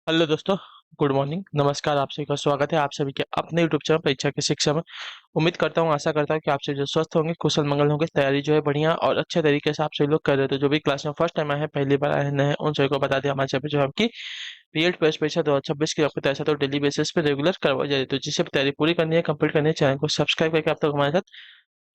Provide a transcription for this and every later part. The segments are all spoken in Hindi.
हेलो दोस्तों। गुड मॉर्निंग, नमस्कार। आप सभी का स्वागत है आप सभी के अपने यूट्यूब चैनल परीक्षा की शिक्षा में। उम्मीद करता हूँ, आशा करता हूँ कि आप सभी जो स्वस्थ होंगे, कुशल मंगल होंगे। तैयारी जो है बढ़िया और अच्छे तरीके से आप सभी लोग कर रहे थे। जो भी क्लास में फर्स्ट टाइम आए हैं, पहली बार आए हैं, उन सभी को बता दिया हमारे चैनल पे जो है आपकी बीएड प्रेस परीक्षा 2026 की आपको तैयारी तो डेली बेसिस पे रेगुलर करवाई जा रही है। तो जिसे भी तैयारी पूरी करनी है, कंप्लीट करनी है, चैनल को सब्सक्राइब करके आप तक हमारे साथ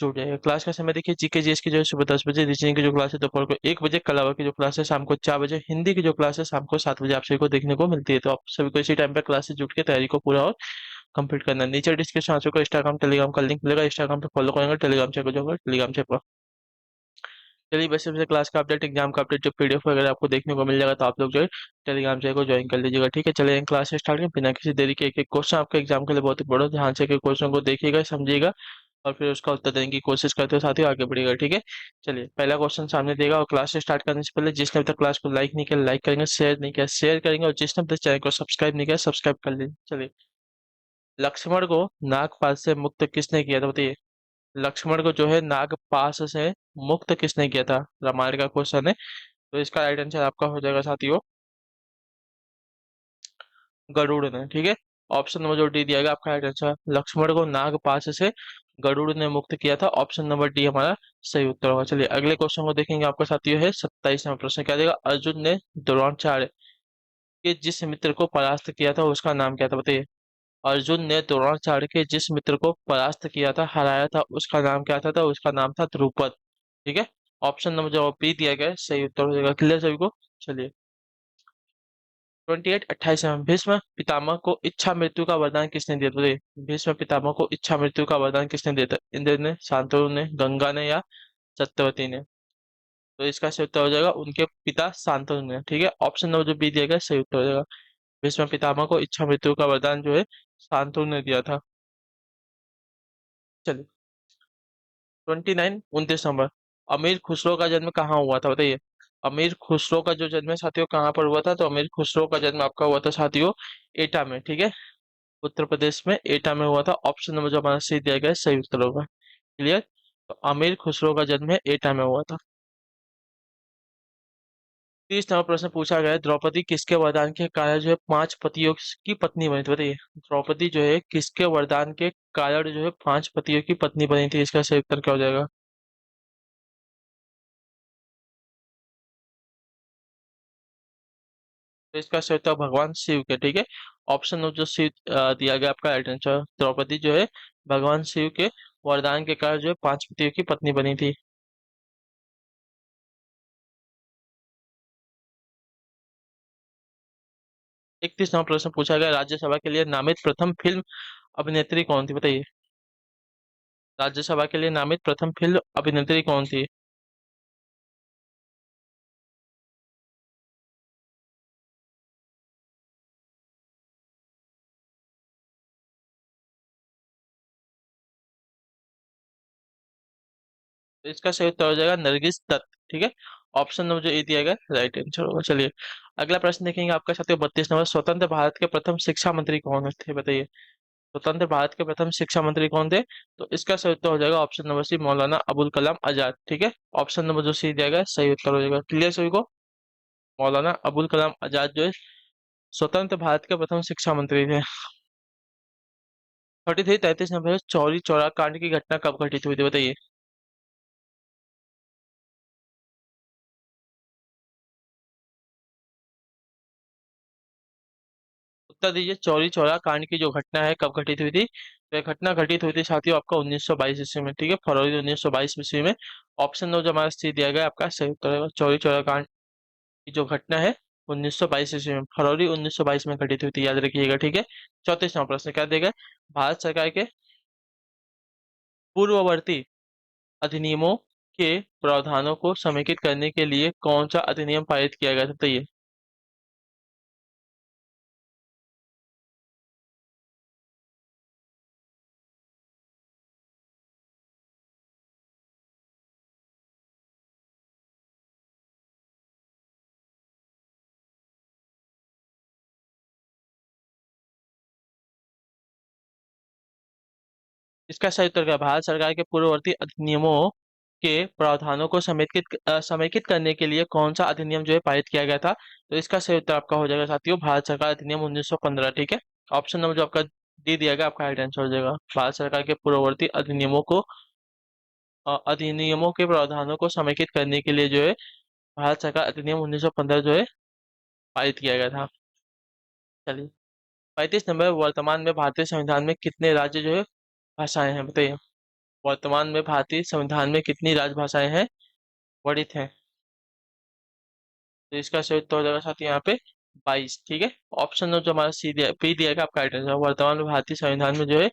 जुड़ जाएगा। क्लास का समय देखिए, जीके जीएस की जो है सुबह 10 बजे, रीजनिंग की जो क्लास है दोपहर को 1 बजे, कला की जो क्लास है शाम को 4 बजे, हिंदी की जो क्लास है शाम को 7 बजे आप सभी को देखने को मिलती है। तो आप सभी को इसी टाइम पे क्लास से जुट के तैयारी को पूरा और कंप्लीट करना है। नीचे डिस्क्रिप्शन आप सभी को इंस्टाग्राम टेलीग्राम का लिंक मिलेगा, इंस्टाग्राम पे फॉलो करेंगे, टेलीग्राम चेक हो जाएगा, टेलीग्राम चेक। चलिए, वैसे वैसे क्लास का अपडेट, एग्जाम का अपडेट, जो पीडीएफ वगैरह आपको देखने को मिल जाएगा, तो आप लोग जो है टेलीग्राम चैनल को ज्वाइन कर लीजिएगा। ठीक है, चलिए क्लास स्टार्ट करें बिना किसी देरी के। एक एक क्वेश्चन आपके एग्जाम के लिए बहुत ही बड़ा, ध्यान से क्वेश्चन को देखिएगा, समझिएगा और फिर उसका उत्तर देने की कोशिश करते हो, साथियों आगे बढ़िएगा। ठीक है, चलिए पहला क्वेश्चन सामने देगा। और क्लास स्टार्ट करने से पहले जिसने अभी तक क्लास को लाइक नहीं किया, लाइक करेंगे, शेयर नहीं किया, शेयर करेंगे, और जिसने अभी तक चैनल को सब्सक्राइब नहीं किया, सब्सक्राइब कर लीजिए। चलिए, लक्ष्मण को नागपाश से मुक्त किसने किया था, बताइए। लक्ष्मण को जो है नागपाश से मुक्त किसने किया था, रामायण का क्वेश्चन है। तो इसका राइट आंसर आपका हो जाएगा साथियों, गरुड़ ने। ठीक है, ऑप्शन नंबर जो डी दिया गया आपका राइट आंसर। लक्ष्मण को नागपाश से गरुड़ ने मुक्त किया था, ऑप्शन नंबर डी हमारा सही उत्तर होगा। चलिए अगले क्वेश्चन को देखेंगे। आपका साथियों है 27 नंबर प्रश्न, क्या देगा। अर्जुन ने द्रोणाचार्य के जिस मित्र को परास्त किया था उसका नाम क्या था, बताइए। अर्जुन ने द्रोणाचार्य के जिस मित्र को परास्त किया था, हराया था, उसका नाम क्या था, उसका नाम था द्रुपद। ठीक है, ऑप्शन नंबर जो बी दिया गया है सही उत्तर हो जाएगा। क्लियर सभी को। चलिए 28 में भीष्म पितामह को इच्छा मृत्यु का वरदान किसने दिया था, भीष्म पितामह को इच्छा मृत्यु का वरदान किसने दिया था। इंद्र ने, शांतनु ने, गंगा ने, या सत्यवती ने। तो इसका सही उत्तर हो जाएगा उनके पिता शांतनु ने। ठीक है, ऑप्शन नंबर जो बी दिया गया है, सही उत्तर हो जाएगा। भीष्म पितामह को इच्छा मृत्यु का वरदान जो है शांतनु ने दिया था। चलिए 29 अमीर खुसरो का जन्म कहाँ हुआ था, बताइए। अमीर खुसरो का जो जन्म है साथियों कहाँ पर हुआ था, तो अमीर खुसरो का जन्म आपका हुआ था साथियों एटा में। ठीक है, उत्तर प्रदेश में एटा में हुआ था। ऑप्शन नंबर जो हमारा सी दिया गया है सही उत्तर होगा। क्लियर, तो अमीर खुसरो का जन्म है एटा में हुआ था। 30 नंबर प्रश्न पूछा गया है, द्रौपदी किसके वरदान के कारण जो है 5 पतियों की पत्नी बनी थी, बताइए। द्रौपदी जो है किसके वरदान के कारण जो है 5 पतियों की पत्नी बनी थी, इसका सही उत्तर क्या हो जाएगा। तो इसका सही उत्तर भगवान शिव के। ठीक है, ऑप्शन नंबर जो शिव दिया गया आपका राइट आंसर। द्रौपदी जो है भगवान शिव के वरदान के कारण जो है 5 पतियों की पत्नी बनी थी। 31 नंबर प्रश्न पूछा गया, राज्यसभा के लिए नामित प्रथम फिल्म अभिनेत्री कौन थी, बताइए। राज्यसभा के लिए नामित प्रथम फिल्म अभिनेत्री कौन थी। तो इसका सही उत्तर हो जाएगा नरगिस दत्त। ठीक है, ऑप्शन नंबर जो ए दिया गया राइट आंसर होगा। चलिए अगला प्रश्न देखेंगे आपका साथियों 32 नंबर, स्वतंत्र भारत के प्रथम शिक्षा मंत्री कौन थे, बताइए। स्वतंत्र भारत के प्रथम शिक्षा मंत्री कौन थे, तो इसका सही उत्तर हो जाएगा option number C, Maulana Abul Kalam Azad. ठीक है, ऑप्शन नंबर जो सी दिया गया सही उत्तर हो जाएगा। क्लियर सभी को, मौलाना अबुल कलाम आजाद जो है स्वतंत्र भारत के प्रथम शिक्षा मंत्री थे। 33 नंबर, चौरी चौरा कांड की घटना कब घटित हुई थी, बताइए। उत्तर दीजिए, चौरी चौरा कांड की जो घटना है कब घटित हुई थी, तो यह घटना घटित हुई थी साथियों आपका 1922 ईस्वी में। ठीक है, फरवरी 1922 ईस्वी में। ऑप्शन नंबर जो हमारा सी दिया गया आपका सही उत्तर होगा। चौरी चौरा कांड की जो घटना है 1922 ईस्वी में, फरवरी 1922 में घटित हुई थी, याद रखिएगा। ठीक है, 34वां प्रश्न क्या देगा, भारत सरकार के पूर्ववर्ती अधिनियमों के प्रावधानों को समेकित करने के लिए कौन सा अधिनियम पारित किया गया था, बताइए। इसका सही उत्तर क्या है? भारत सरकार के पूर्ववर्ती अधिनियमों के प्रावधानों को समेकित करने के लिए कौन सा अधिनियम जो है पारित किया गया था? तो इसका सही उत्तर आपका हो जाएगा साथियों भारत सरकार अधिनियम 1915। ठीक है, ऑप्शन नंबर जो आपका दे दिया गया आपका राइट आंसर हो जाएगा। भारत सरकार के पूर्ववर्ती अधिनियमों के प्रावधानों को समेकित करने के लिए जो है भारत सरकार अधिनियम 1915 जो है पारित किया गया था। चलिए, 35 नंबर, वर्तमान में भारतीय संविधान में कितने राज्य जो है भाषाएं हैं बताइए? वर्तमान में भारतीय संविधान में कितनी राजभाषाएं हैं वर्णित हैं? तो इसका सही उत्तर हो जाएगा साथी यहाँ पे 22। ठीक है, ऑप्शन जो हमारा सी दिया पी दिया गया आपका राइट आंसर। वर्तमान में भारतीय संविधान में जो है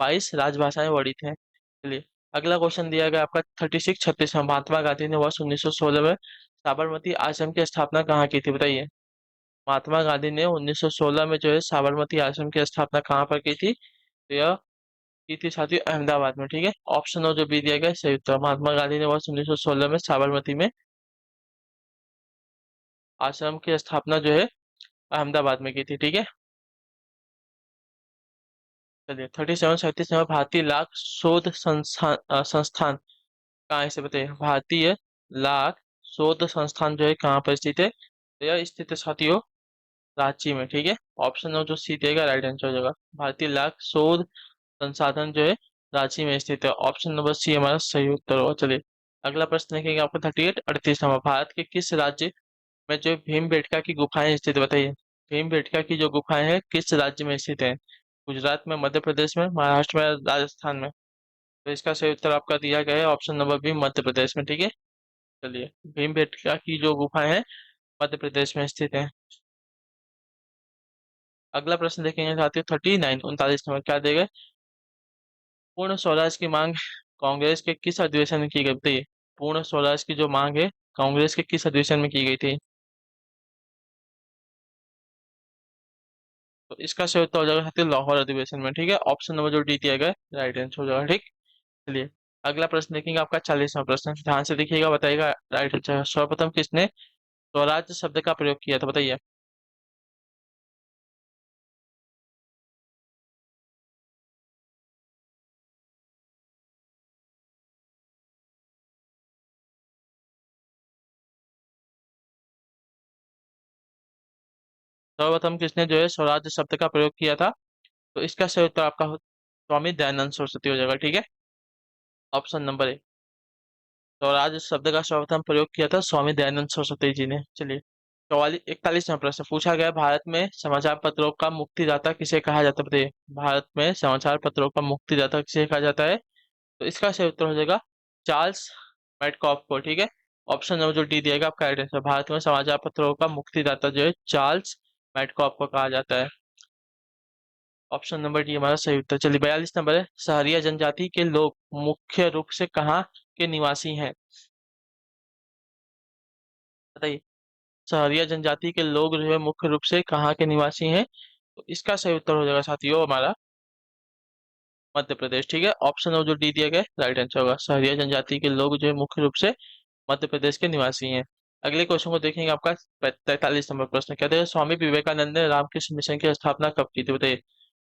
22 राजभाषाएं वर्णित हैं। चलिए, अगला क्वेश्चन दिया गया आपका 36 36। महात्मा गांधी ने वर्ष 1916 में साबरमती आश्रम की स्थापना कहाँ की थी बताइए? महात्मा गांधी ने 1916 में जो है साबरमती आश्रम की स्थापना कहाँ पर की थी? तो यह की थी साथियों अहमदाबाद में। ठीक है, ऑप्शन जो बी दिया गया है सही उत्तर। महात्मा गांधी ने वर्ष 1916 में साबरमती में आश्रम की स्थापना जो है अहमदाबाद में की थी। ठीक है, चलिए 37 37 में भारतीय लाख शोध संस्थान कहाँ है इसे बताइए? भारतीय लाख शोध संस्थान जो है कहाँ पर स्थित है? तो यह स्थित है साथियों रांची में। ठीक है, ऑप्शन जो सी देगा राइट आंसर हो जाएगा। भारतीय लाख शोध संसाधन जो है रांची में स्थित है। ऑप्शन नंबर सी हमारा सही उत्तर होगा। चलिए, अगला प्रश्न देखेंगे आपको 38 38 नंबर, भारत के किस राज्य में जो भीमबेटका की गुफाएं स्थित बताइए? भीमबेटका की जो गुफाएं हैं किस राज्य में स्थित है? गुजरात में, मध्य प्रदेश में, महाराष्ट्र में, राजस्थान में? तो इसका सही उत्तर आपका दिया गया है option number B Madhya Pradesh में। ठीक है, चलिए, भीमबेटका की जो गुफाएं हैं मध्य प्रदेश में स्थित है। अगला प्रश्न देखेंगे साथियों 39 39 नंबर, क्या देगा? पूर्ण स्वराज की मांग कांग्रेस के किस अधिवेशन में की गई थी? पूर्ण स्वराज की जो मांग है कांग्रेस के किस अधिवेशन में की गई थी? तो इसका सही उत्तर हो जाएगा साथियों लाहौर अधिवेशन में। ठीक है, ऑप्शन नंबर जो डी दिया गया राइट आंसर हो जाएगा। ठीक, चलिए, अगला प्रश्न देखेंगे आपका 40वां प्रश्न, ध्यान से देखिएगा, बताइएगा राइट आंसर। सर्वप्रथम किसने स्वराज शब्द का प्रयोग किया था बताइए? सर्वप्रथम किसने जो है स्वराज शब्द का प्रयोग किया था? तो इसका सही उत्तर आपका स्वामी दयानंद सरस्वती हो जाएगा। ठीक है, ऑप्शन नंबर ए, स्वराज शब्द का सर्वप्रथम प्रयोग किया था स्वामी दयानंद सरस्वती जी ने। चलिए, 41वां प्रश्न पूछा गया, भारत में समाचार पत्रों का मुक्तिदाता किसे कहा जाता है बताइए? भारत में समाचार पत्रों का मुक्तिदाता किसे कहा जाता है? तो इसका सही उत्तर हो जाएगा चार्ल्स मैडकॉफ को। ठीक है, ऑप्शन नंबर जो डी दिएगा आपका राइट आंसर। भारत में समाचार पत्रों का मुक्तिदाता जो है चार्ल्स मैडकॉफ को कहा जाता है। ऑप्शन नंबर डी हमारा सही उत्तर। चलिए, 42 नंबर है, सहरिया जनजाति के लोग मुख्य रूप से कहाँ के निवासी हैं बताइए? सहरिया जनजाति के लोग जो है मुख्य रूप से कहाँ के निवासी हैं? तो इसका सही उत्तर हो जाएगा साथियों हमारा मध्य प्रदेश। ठीक है, ऑप्शन जो डी दिया गया राइट आंसर होगा। सहरिया जनजाति के लोग जो है मुख्य रूप से मध्य प्रदेश के निवासी हैं। अगले क्वेश्चन को देखेंगे आपका 43 नंबर प्रश्न, कहते हैं स्वामी विवेकानंद ने रामकृष्ण मिशन की स्थापना कब की थी बताइए?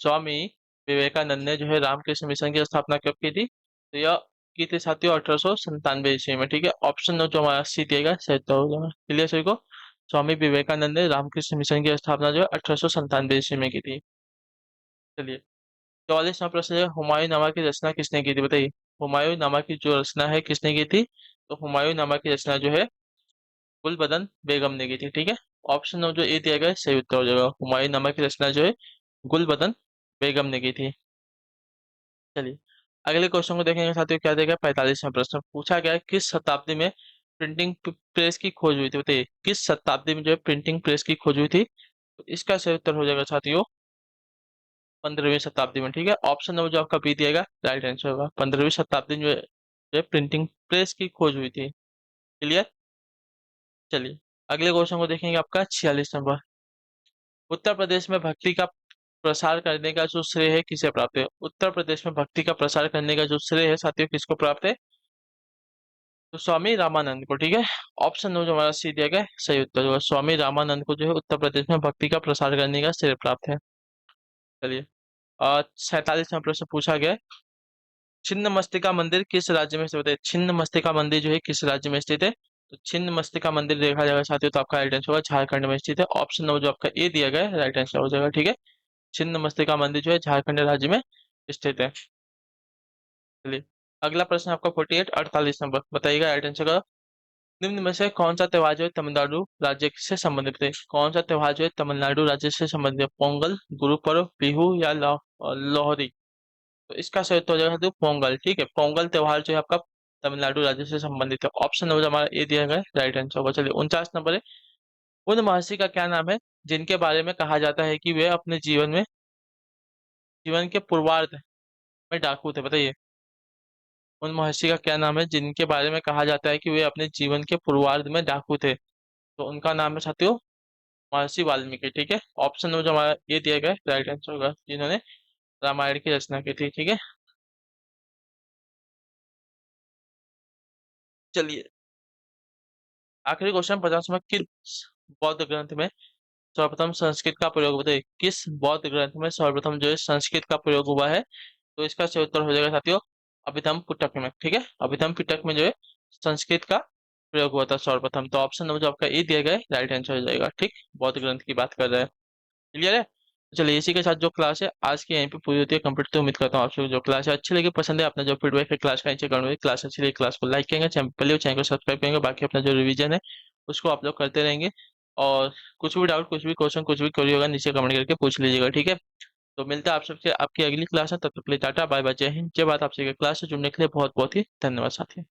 स्वामी विवेकानंद ने जो है रामकृष्ण मिशन की स्थापना कब की थी? तो यह की थी साथियों 1897 ईस्वी में। ठीक है, ऑप्शन जो हमारा सी दिएगा सही उत्तर होगा। क्लियर सभी को? स्वामी विवेकानंद ने रामकृष्ण मिशन की स्थापना जो है 1897 ईस्वी में की थी। चलिए, 44वां प्रश्न है, हुमायूं नामा की रचना किसने की थी बताइए? हुमायूं नामा की जो रचना है किसने की थी? तो हुमायूं नामा की रचना जो है गुलबदन बेगम ने की थी। ठीक है, ऑप्शन जो ए दिया गया है सही उत्तर हो जाएगा। हुमायूं नामा की रचना जो है गुलबदन बेगम ने की थी। चलिए, अगले क्वेश्चन को देखेंगे साथियों, क्या देगा? 45वां प्रश्न पूछा गया है, किस शताब्दी में प्रिंटिंग प्रेस की खोज हुई थी बताइए? किस शताब्दी में जो है प्रिंटिंग प्रेस की खोज हुई थी? तो इसका सही उत्तर हो जाएगा साथियों 15वीं शताब्दी में। ठीक है, ऑप्शन नंबर जो आपका बी दिएगा राइट आंसर होगा। 15वीं शताब्दी में जो है प्रिंटिंग प्रेस की खोज हुई थी। क्लियर? चलिए, अगले क्वेश्चन को देखेंगे आपका 46 नंबर, उत्तर प्रदेश में भक्ति का प्रसार करने का जो श्रेय है किसे प्राप्त है? उत्तर प्रदेश में भक्ति का प्रसार करने का जो श्रेय है साथियों किसको प्राप्त है? तो स्वामी रामानंद को। ठीक है, ऑप्शन जो हमारा सी दिया गया है, सही उत्तर होगा। स्वामी रामानंद को जो है उत्तर प्रदेश में भक्ति का प्रसार करने का श्रेय प्राप्त है। चलिए, 47वां प्रश्न पूछा गया है, छिन्नमस्तिका मंदिर किस राज्य में स्थित है? छिन्नमस्तिका मंदिर जो है किस राज्य में स्थित है? तो छिन्नमस्तिका मंदिर देखा जाएगा साथियों, तो आपका राइट आंसर होगा झारखंड में स्थित है। ऑप्शन नंबर जो आपका ए दिया गया है राइट आंसर हो जाएगा। ठीक है, छिन्नमस्तिका मंदिर जो है झारखंड राज्य में स्थित है। चलिए, अगला प्रश्न आपका 48 नंबर, बताइएगा राइट आंसर का। निम्न में से कौन सा त्योहार जो है तमिलनाडु राज्य से संबंधित है? कौन सा त्योहार जो है तमिलनाडु राज्य से संबंधित है? पोंगल, गुरु पर्व, बिहू या लोहरी? तो इसका सही उत्तर हो जाएगा तो पोंगल। ठीक है, पोंगल त्योहार जो है आपका तमिलनाडु राज्य से संबंधित है। ऑप्शन नंबर हमारा ए दिया गया है राइट आंसर होगा। चलिए, 49 नंबर है। उन महर्षि का क्या नाम है जिनके बारे में कहा जाता है कि वे अपने जीवन के पूर्वार्ध में डाकू थे? बताइए, उन महर्षि का क्या नाम है जिनके बारे में कहा जाता है कि वे अपने जीवन के पूर्वार्ध में डाकू थे? तो उनका नाम है साथियों महर्षि वाल्मीकि। ठीक है, ऑप्शन नंबर जो हमारा ये दिया गया है राइट आंसर होगा, जिन्होंने रामायण की रचना की थी। ठीक है, चलिए, आखिरी क्वेश्चन 50 में, किस बौद्ध ग्रंथ में सर्वप्रथम संस्कृत का प्रयोग, बताइए किस बौद्ध ग्रंथ में सर्वप्रथम जो है संस्कृत का प्रयोग हुआ है? तो इसका सही उत्तर हो जाएगा साथियों अभिधम पिटक में। ठीक है, अभिधम पिटक में जो है संस्कृत का प्रयोग हुआ था सर्वप्रथम। तो ऑप्शन नंबर जो आपका ए दिया गया है राइट आंसर हो जाएगा। ठीक, बौद्ध ग्रंथ की बात कर रहे हैं। क्लियर है? चलिए, इसी के साथ जो क्लास है आज की यहीं पे पूरी होती है कंप्लीट। तो उम्मीद करता हूँ आपको जो क्लास है अच्छी लगी, पसंद है। अपना जो फीडबैक है क्लास का नीचे कमेंट में, क्लास अच्छी लगी क्लास को लाइक करेंगे, चैनल पहले चैनल को सब्सक्राइब करेंगे। बाकी अपना जो रिवीजन है उसको आप लोग करते रहेंगे। और कुछ भी डाउट, कुछ भी क्वेश्चन, कुछ भी क्वेरी होगा नीचे कमेंट करके पूछ लीजिएगा। ठीक है, तो मिलता है आप सबसे आपकी अगली क्लास है। तब तक के लिए टाटा बाय बाय, जय हिंद, जय भारत। आपसे क्लास से जुड़ने के लिए बहुत बहुत ही धन्यवाद साथी।